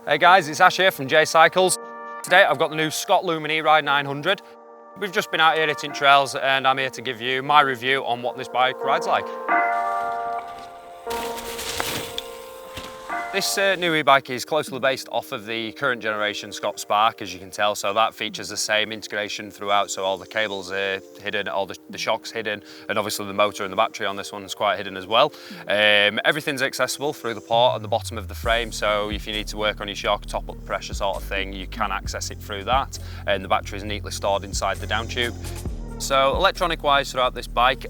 Hey guys, it's Ash here from J Cycles. Today I've got the new Scott Lumen Eride 900. We've just been out here hitting trails and I'm here to give you my review on what this bike rides like. This new e-bike is closely based off of the current generation Scott Spark, as you can tell, so that features the same integration throughout, so all the cables are hidden, all the shock's hidden, and obviously the motor and the battery on this one is quite hidden as well. Everything's accessible through the port at the bottom of the frame, so if you need to work on your shock, top up the pressure sort of thing, you can access it through that, and the battery is neatly stored inside the down tube. So electronic wise throughout this bike,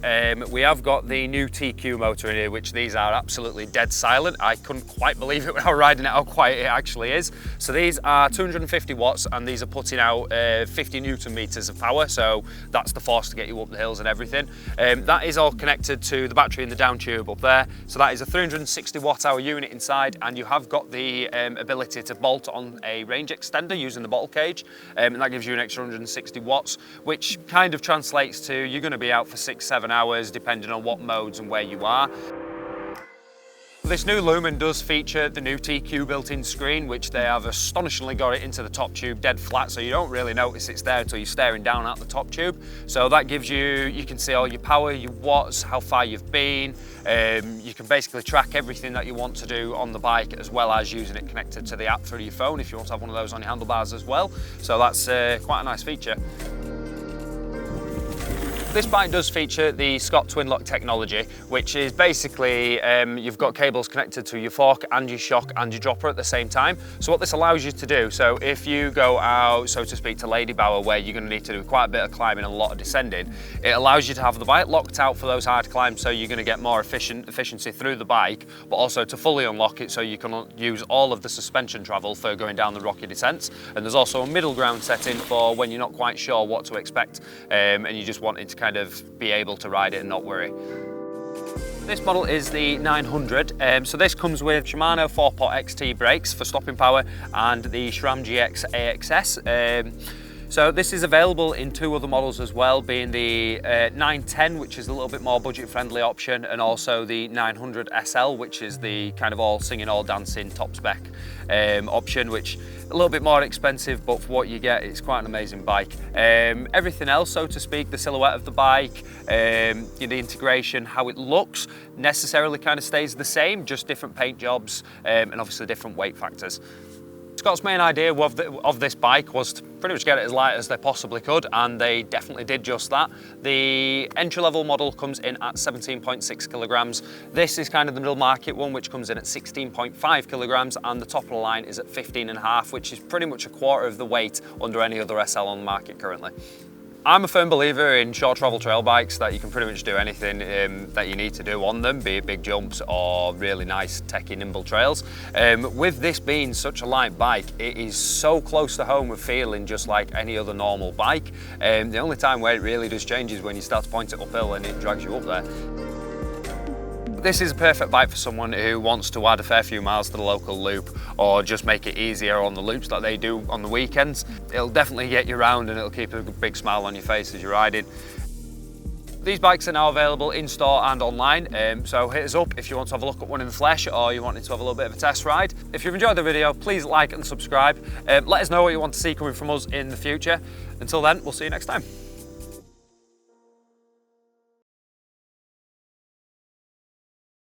we have got the new TQ motor in here, which these are absolutely dead silent. I couldn't quite believe it when I was riding it, how quiet it actually is. So these are 250 watts and these are putting out 50 Newton meters of power. So that's the force to get you up the hills and everything. That is all connected to the battery in the down tube up there. So that is a 360 watt hour unit inside, and you have got the ability to bolt on a range extender using the bottle cage. And that gives you an extra 160 watts, which kind of translates to you're going to be out for 6-7 hours depending on what modes and where you are. This new Lumen does feature the new TQ built-in screen, which they have astonishingly got it into the top tube dead flat, so you don't really notice it's there until you're staring down at the top tube. So that gives you can see all your power, your watts, how far you've been. You can basically track everything that you want to do on the bike, as well as using it connected to the app through your phone if you want to have one of those on your handlebars as well. So that's quite a nice feature. This bike does feature the Scott TwinLock Technology, which is basically you've got cables connected to your fork and your shock and your dropper at the same time. So what this allows you to do, so if you go out, so to speak, to Lady Bower, where you're going to need to do quite a bit of climbing and a lot of descending, it allows you to have the bike locked out for those hard climbs, so you're going to get more efficiency through the bike, but also to fully unlock it so you can use all of the suspension travel for going down the rocky descents. And there's also a middle ground setting for when you're not quite sure what to expect and you just wanted to kind of be able to ride it and not worry. This model is the 900, so this comes with Shimano 4-pot XT brakes for stopping power and the SRAM GX AXS. So this is available in two other models as well, being the 910, which is a little bit more budget-friendly option, and also the 900 SL, which is the kind of all singing, all dancing, top spec option, which a little bit more expensive, but for what you get, it's quite an amazing bike. Everything else, so to speak, the silhouette of the bike, the integration, how it looks, necessarily kind of stays the same, just different paint jobs and obviously different weight factors. Scott's main idea of this bike was to pretty much get it as light as they possibly could, and they definitely did just that. The entry-level model comes in at 17.6 kilograms. This is kind of the middle market one, which comes in at 16.5 kilograms, and the top of the line is at 15.5, which is pretty much a quarter of the weight under any other SL on the market currently. I'm a firm believer in short travel trail bikes that you can pretty much do anything that you need to do on them, be it big jumps or really nice techy nimble trails. With this being such a light bike, it is so close to home with feeling just like any other normal bike. The only time where it really does change is when you start to point it uphill and it drags you up there. This is a perfect bike for someone who wants to add a fair few miles to the local loop or just make it easier on the loops that they do on the weekends. It'll definitely get you around and it'll keep a big smile on your face as you're riding. These bikes are now available in store and online, so hit us up if you want to have a look at one in the flesh or you wanted to have a little bit of a test ride. If you've enjoyed the video, please like and subscribe. Let us know what you want to see coming from us in the future. Until then, we'll see you next time.